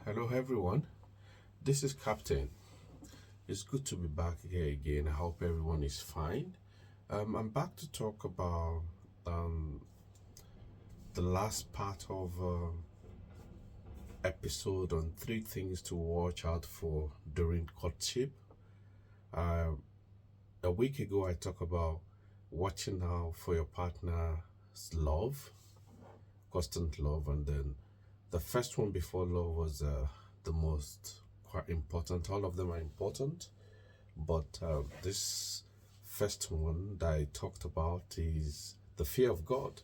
Hello, everyone. This is Captain. It's good to be back here again. I hope everyone is fine. I'm back to talk about um, the last part of episode on three things to watch out for during courtship. Uh, a week ago, I talked about watching out for your partner's love, constant love, and then the first one before love was the most quite important. All of them are important, but this first one that I talked about is the fear of God.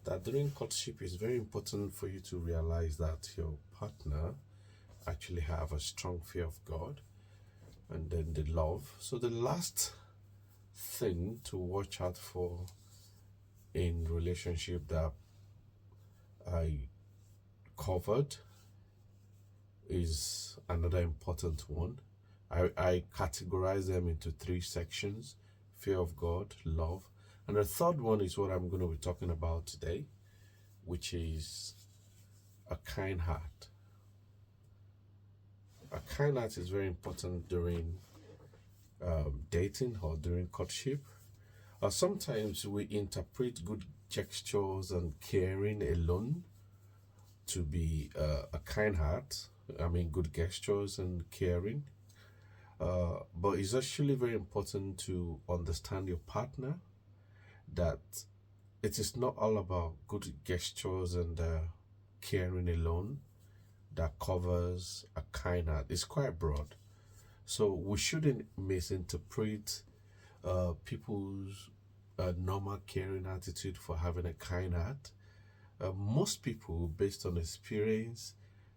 That during courtship is very important for you to realize that your partner actually have a strong fear of God, and then the love. So the last thing to watch out for in relationship that I covered is another important one. I categorize them into three sections: fear of God, love, and the third one is what I'm going to be talking about today, which is a kind heart. A kind heart is very important during dating or during courtship. Sometimes we interpret good gestures and caring alone to be a kind heart. I mean, good gestures and caring. But it's actually very important to understand your partner, that it is not all about good gestures and caring alone that covers a kind heart. It's quite broad. So we shouldn't misinterpret people's normal caring attitude for having a kind heart. Most people, based on experience,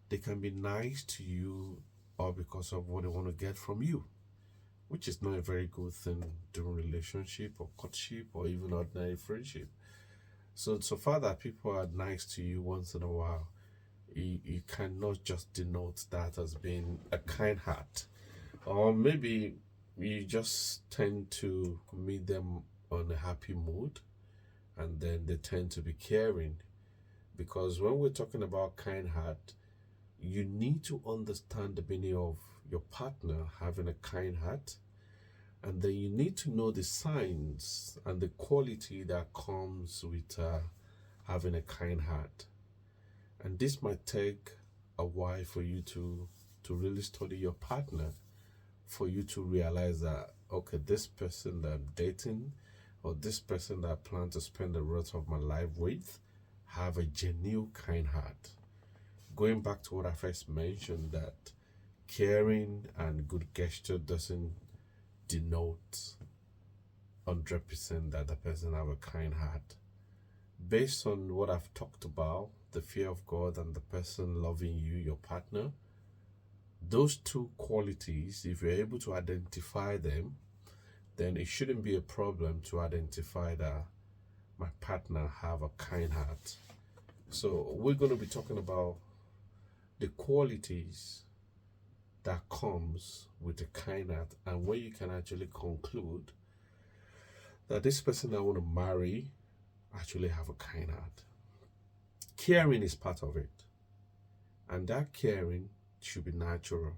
they can be nice to you all because of what they want to get from you, which is not a very good thing during relationship or courtship or even ordinary friendship. So far that people are nice to you once in a while, you cannot just denote that as being a kind heart. Or maybe you just tend to meet them on a happy mood, and then they tend to be caring. Because when we're talking about kind heart, you need to understand the meaning of your partner having a kind heart, and then you need to know the signs and the quality that comes with having a kind heart. And this might take a while for you to really study your partner, for you to realize that, okay, this person that I'm dating or this person that I plan to spend the rest of my life with have a genuine kind heart. Going back to what I first mentioned, that caring and good gesture doesn't denote 100% that the person have a kind heart. Based on what I've talked about, the fear of God and the person loving you, your partner, those two qualities, if you're able to identify them, then it shouldn't be a problem to identify that my partner have a kind heart. So we're going to be talking about the qualities that comes with a kind heart, and where you can actually conclude that this person I want to marry actually have a kind heart. Caring is part of it, and that caring should be natural,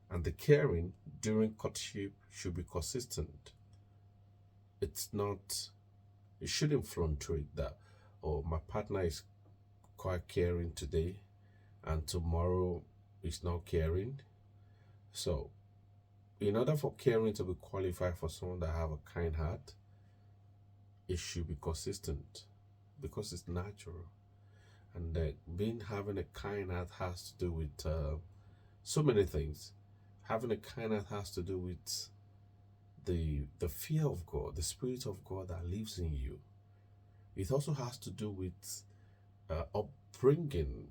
and the caring during courtship should be consistent. It shouldn't fluctuate that, oh, my partner is quite caring today and tomorrow is not caring. So in order for caring to be qualified for someone that have a kind heart, it should be consistent, because it's natural. And having a kind heart has to do with so many things. Having a kind heart has to do with the fear of God, the spirit of God that lives in you. It also has to do with upbringing.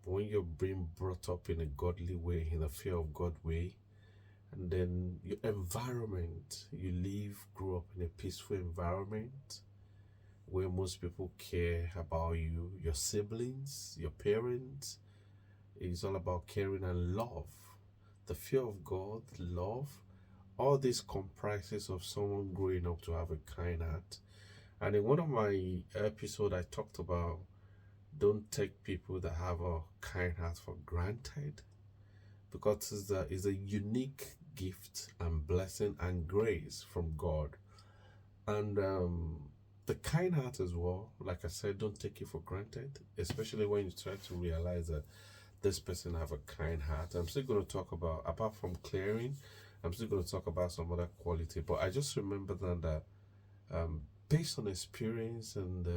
When you're being brought up in a godly way, in a fear of God way, and then your environment, you grow up in a peaceful environment where most people care about you, your siblings, your parents. It's all about caring and love. The fear of God, love, all this comprises of someone growing up to have a kind heart. And in one of my episodes, I talked about Don't take people that have a kind heart for granted, because it's a unique gift and blessing and grace from God. And the kind heart as well, like I said, don't take it for granted, especially when you try to realize that this person have a kind heart. I'm still going to talk about, apart from clearing, I'm still going to talk about some other quality. But I just remember that based on experience and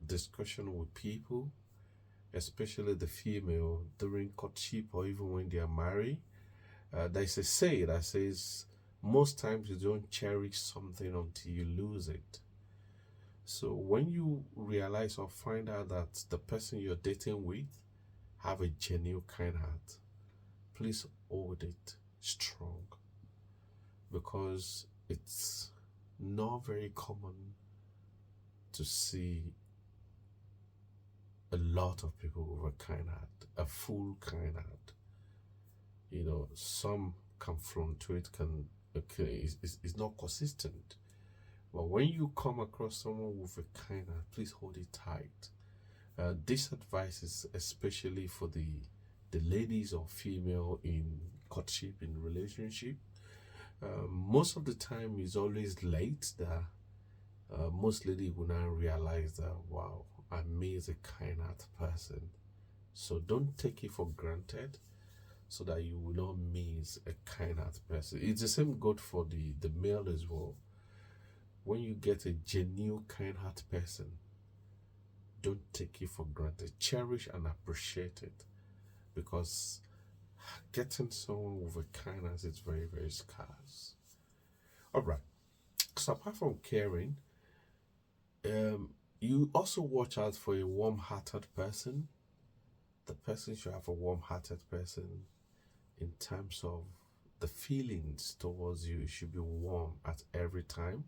discussion with people, especially the female during courtship or even when they are married, there's a say that says most times you don't cherish something until you lose it. So when you realize or find out that the person you're dating with have a genuine kind heart, please hold it strong, because it's not very common to see a lot of people with a kind heart, a full kind heart. You know, some can fluctuate, it's not consistent. But when you come across someone with a kind heart, please hold it tight. This advice is especially for the ladies or female in courtship, in relationship. Most of the time is always late that most ladies will now realize that, wow, I'm a kind heart person. So don't take it for granted, so that you will not miss a kind heart person. It's the same good for the male as well. When you get a genuine kind heart person, don't take it for granted. Cherish and appreciate it, because getting someone with a kind heart is very, very scarce. All right. So apart from caring, you also watch out for a warm-hearted person. The person should have a warm-hearted person in terms of the feelings towards you. It should be warm at every time.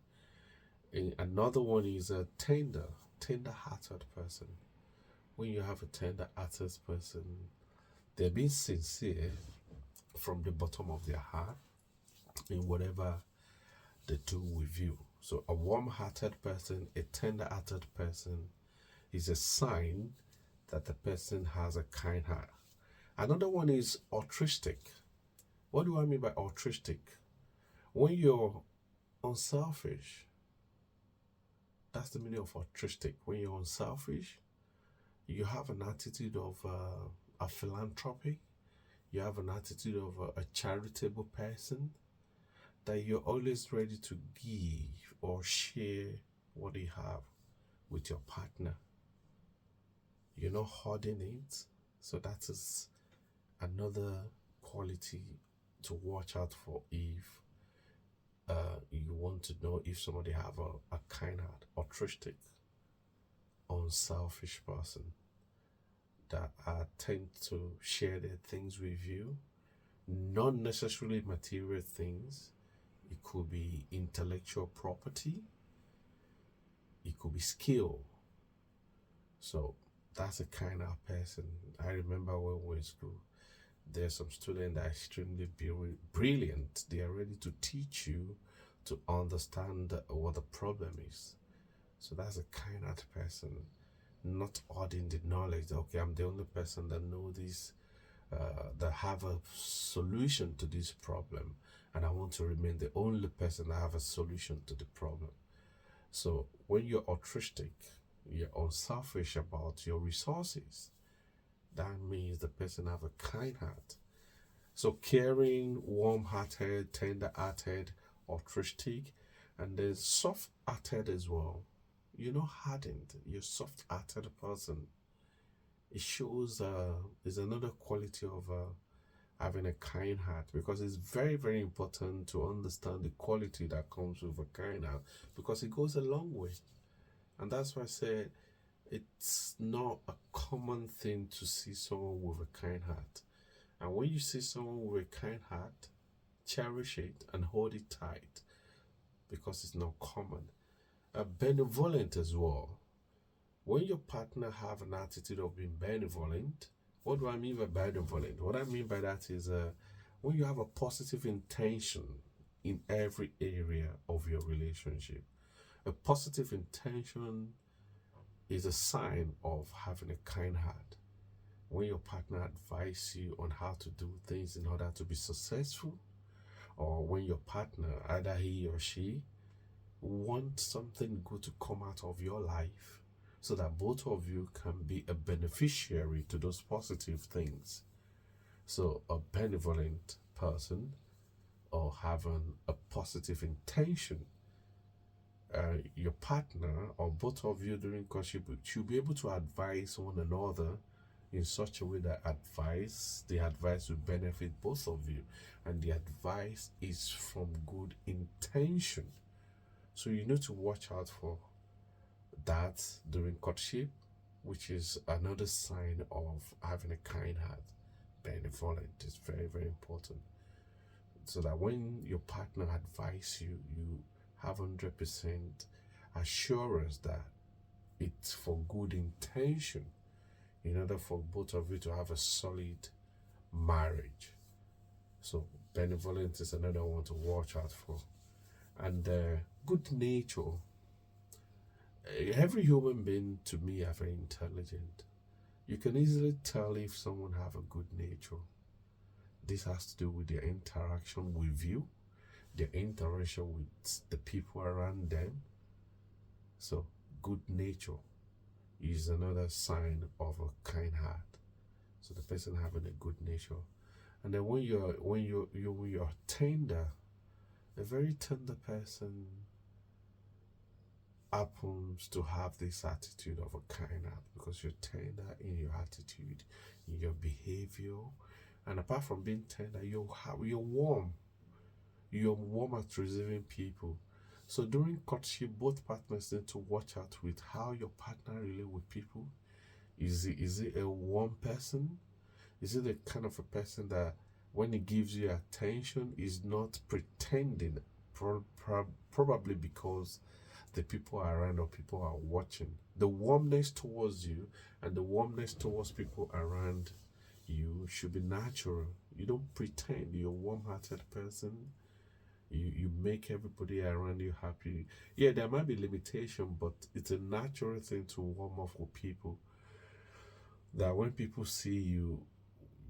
And another one is a tender-hearted person. When you have a tender-hearted person, they're being sincere from the bottom of their heart in whatever they do with you. So a warm-hearted person, a tender-hearted person is a sign that the person has a kind heart. Another one is altruistic. What do I mean by altruistic? When you're unselfish, that's the meaning of altruistic. When you're unselfish, you have an attitude of a philanthropy. You have an attitude of a charitable person, that you're always ready to give or share what you have with your partner. You're not hoarding it. So that is another quality to watch out for if you want to know if somebody have a kind heart, altruistic, unselfish person that tend to share their things with you, not necessarily material things. It could be intellectual property, it could be skill. So that's a kind of person. I remember when we were in school, there's some students that are extremely brilliant. They are ready to teach you to understand what the problem is. So that's a kind of person, not hoarding the knowledge that, okay, I'm the only person that knows this, that have a solution to this problem, and I want to remain the only person that have a solution to the problem. So when you're altruistic, you're unselfish about your resources, that means the person have a kind heart. So caring, warm-hearted, tender-hearted, altruistic, and then soft-hearted as well. You're not hardened, you're a soft-hearted person. It shows is another quality of having a kind heart, because it's very, very important to understand the quality that comes with a kind heart, because it goes a long way. And that's why I say it's not a common thing to see someone with a kind heart. And when you see someone with a kind heart, cherish it and hold it tight, because it's not common. Benevolent as well. When your partner have an attitude of being benevolent, what do I mean by benevolent? What I mean by that is when you have a positive intention in every area of your relationship. A positive intention is a sign of having a kind heart. When your partner advises you on how to do things in order to be successful, or when your partner, either he or she, want something good to come out of your life so that both of you can be a beneficiary to those positive things. So a benevolent person, or having a positive intention, your partner or both of you during courtship should be able to advise one another in such a way that the advice will benefit both of you, and the advice is from good intention. So you need to watch out for that during courtship, which is another sign of having a kind heart. Benevolent is very, very important. So that when your partner advises you, you have 100% assurance that it's for good intention in order for both of you to have a solid marriage. So benevolence is another one to watch out for. And good nature. Every human being to me are very intelligent. You can easily tell if someone have a good nature. This has to do with their interaction with you, their interaction with the people around them. So good nature is another sign of a kind heart. So the person having a good nature. And then when you're tender, a very tender person happens to have this attitude of a kind heart, because you're tender in your attitude, in your behavior, and apart from being tender, you're warm. You're warm at receiving people. So during courtship, both partners need to watch out with how your partner relate with people. Is it a warm person? Is it the kind of a person that when he gives you attention is not pretending? Probably because the people are around or people are watching. The warmness towards you and the warmness towards people around you should be natural. You don't pretend. You're a warm-hearted person. You make everybody around you happy. Yeah, there might be limitation, but it's a natural thing to warm up with people. That when people see you,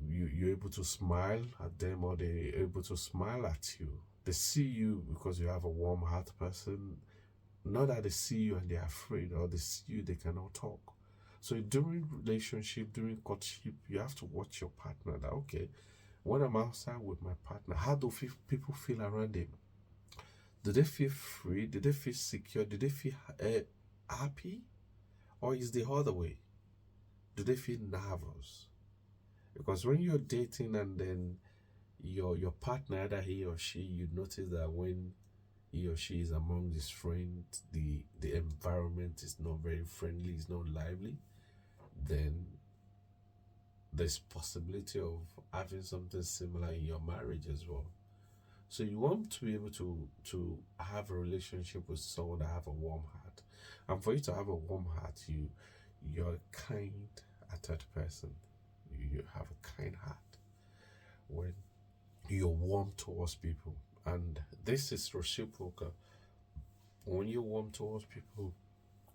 you're able to smile at them, or they're able to smile at you. They see you because you have a warm heart person. Not that they see you and they're afraid, or they see you, they cannot talk. So during relationship, during courtship, you have to watch your partner. That okay, when I'm outside with my partner, how do people feel around him? Do they feel free? Do they feel secure? Do they feel happy? Or is the other way? Do they feel nervous? Because when you're dating and then your partner, either he or she, you notice that when he or she is among his friends, the environment is not very friendly, it's not lively, then there's possibility of having something similar in your marriage as well. So you want to be able to have a relationship with someone that have a warm heart. And for you to have a warm heart, you're a kind-hearted person. You have a kind heart when you're warm towards people. And this is reciprocal. When you're warm towards people,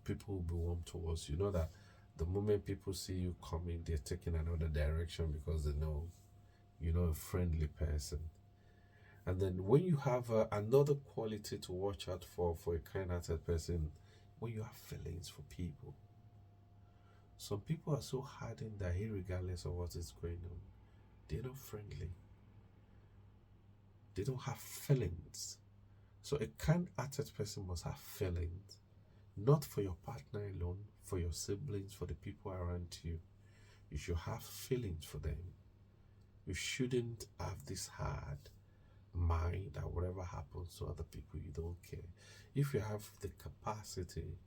people will be warm towards you. You know that the moment people see you coming, they're taking another direction because they know you're not a friendly person. And then when you have another quality to watch out for a kind-hearted person, when you have feelings for people. Some people are so hardened that regardless of what is going on, they're not friendly. They don't have feelings. So a kind-hearted person must have feelings, not for your partner alone, for your siblings, for the people around you. You should have feelings for them. You shouldn't have this hard mind that whatever happens to other people, you don't care. If you have the capacity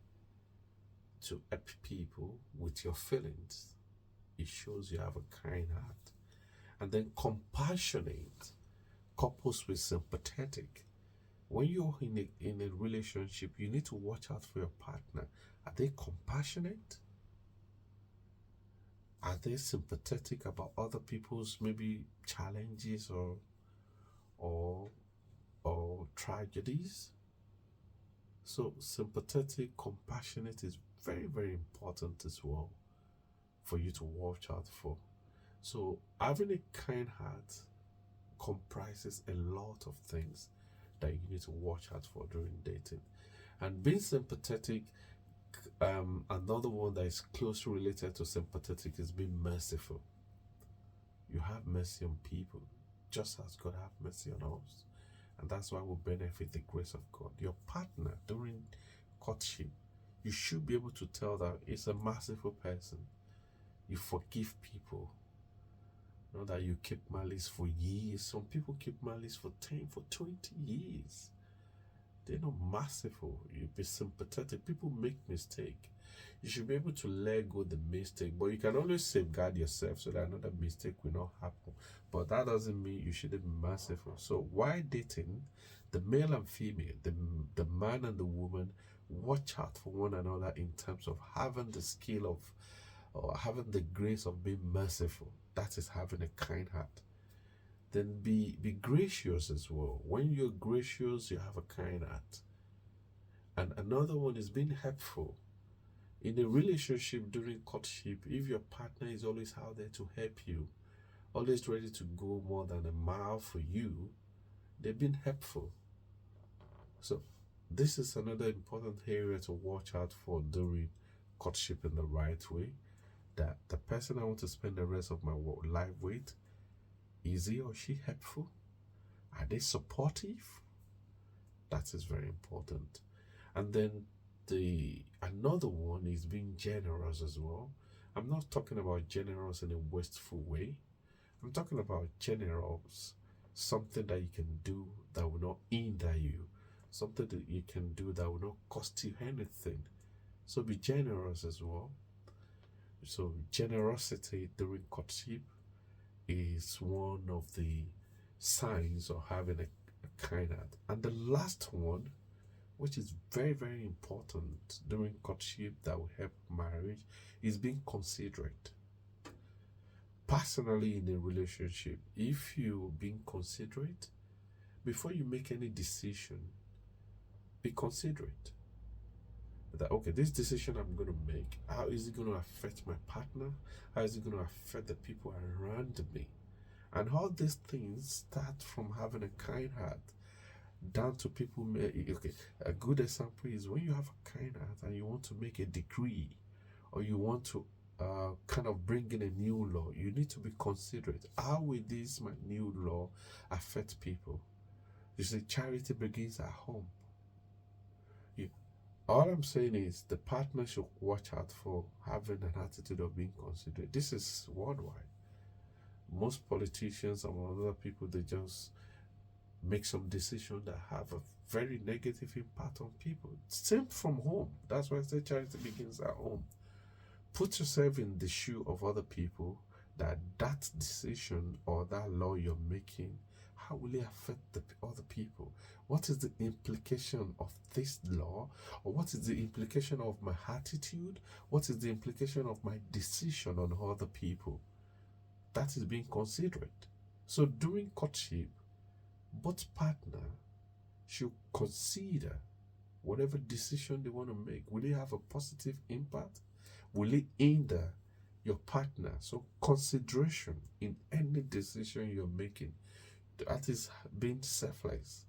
to help people with your feelings, it shows you have a kind heart. And then compassionate couples with sympathetic. When you're in a relationship, you need to watch out for your partner. Are they compassionate? Are they sympathetic about other people's maybe challenges or tragedies? So sympathetic, compassionate is very, very important as well for you to watch out for. So having a kind heart comprises a lot of things that you need to watch out for during dating. And being sympathetic, another one that is closely related to sympathetic is being merciful. You have mercy on people, just as God have mercy on us. And that's why we benefit the grace of God. Your partner during courtship, you should be able to tell that it's a merciful person. You forgive people. Not that you keep malice for years. Some people keep malice for 10, for 20 years. They're not merciful. You be sympathetic. People make mistakes. You should be able to let go the mistake, but you can always safeguard yourself so that another mistake will not happen. But that doesn't mean you shouldn't be merciful. So while dating, the male and female, the man and the woman, watch out for one another in terms of having the skill of, or having the grace of being merciful. That is having a kind heart. Then be gracious as well. When you're gracious, you have a kind heart. And another one is being helpful. In a relationship during courtship, if your partner is always out there to help you, always ready to go more than a mile for you, they've been helpful. So this is another important area to watch out for during courtship in the right way. That the person I want to spend the rest of my life with, is he or she helpful? Are they supportive? That is very important. And then another one is being generous as well. I'm not talking about generous in a wasteful way. I'm talking about generous, something that you can do that will not hinder you, something that you can do that will not cost you anything. So be generous as well. So generosity during courtship is one of the signs of having a kind heart. And the last one, which is very, very important during courtship that will help marriage, is being considerate. Personally, in a relationship, if you're being considerate, before you make any decision, be considerate. That, okay, this decision I'm going to make, how is it going to affect my partner? How is it going to affect the people around me? And all these things start from having a kind heart down to people. Okay, a good example is when you have a kind heart and you want to make a decree, or you want to kind of bring in a new law, you need to be considerate. How will this my new law affect people? You see, charity begins at home. All I'm saying is the partner should watch out for having an attitude of being considerate. This is worldwide. Most politicians and other people, they just make some decisions that have a very negative impact on people. Same from home. That's why I say charity begins at home. Put yourself in the shoe of other people, that decision or that law you're making, how will it affect the other people? What is the implication of this law? Or what is the implication of my attitude? What is the implication of my decision on other people? That is being considerate. So during courtship, both partners should consider whatever decision they want to make. Will it have a positive impact? Will it hinder your partner? So consideration in any decision you're making, that is being selfless.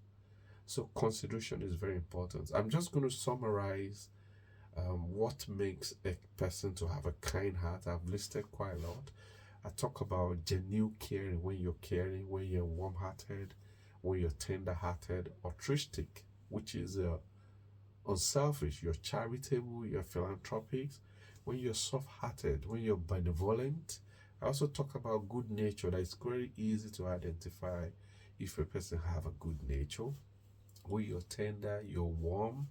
So consideration is very important. I'm just going to summarize what makes a person to have a kind heart. I've listed quite a lot. I talk about genuine caring, when you're caring, when you're warm-hearted, when you're tender-hearted, altruistic, which is unselfish, you're charitable, you're philanthropic, when you're soft-hearted, when you're benevolent. I also talk about good nature. That it's very easy to identify if a person have a good nature. When you're tender, you're warm,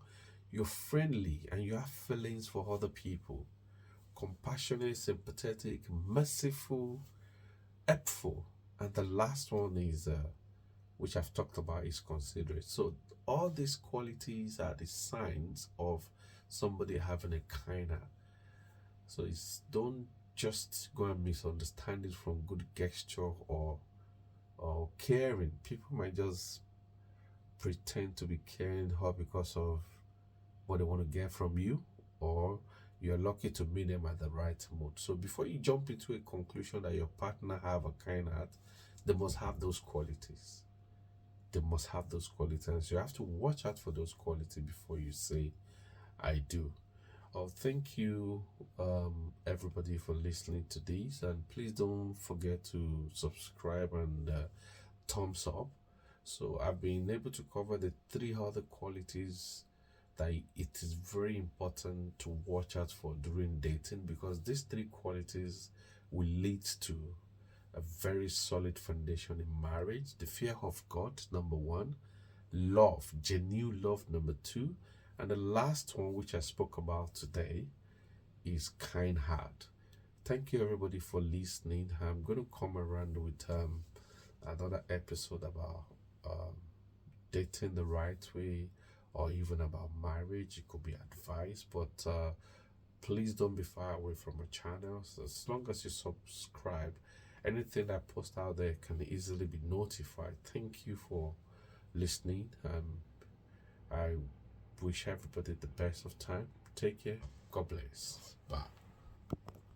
you're friendly, and you have feelings for other people. Compassionate, sympathetic, merciful, helpful. And the last one is, which I've talked about, is considerate. So all these qualities are the signs of somebody having a kind heart. So don't just go and misunderstand it from good gesture or caring. People might just pretend to be caring her because of what they want to get from you, or you're lucky to meet them at the right mood. So before you jump into a conclusion that your partner have a kind heart, they must have those qualities. They must have those qualities. You have to watch out for those qualities before you say, I do. Oh, thank you, everybody, for listening to this. And please don't forget to subscribe and thumbs up. So I've been able to cover the 3 other qualities that it is very important to watch out for during dating, because these 3 qualities will lead to a very solid foundation in marriage. The fear of God, number 1. Love, genuine love, number 2. And the last one, which I spoke about today, is kind heart. Thank you, everybody, for listening. I'm going to come around with another episode about dating the right way, or even about marriage. It could be advice, but please don't be far away from my channel. So as long as you subscribe, anything I post out there can easily be notified. Thank you for listening. I wish everybody the best of time. Take care. God bless. Bye.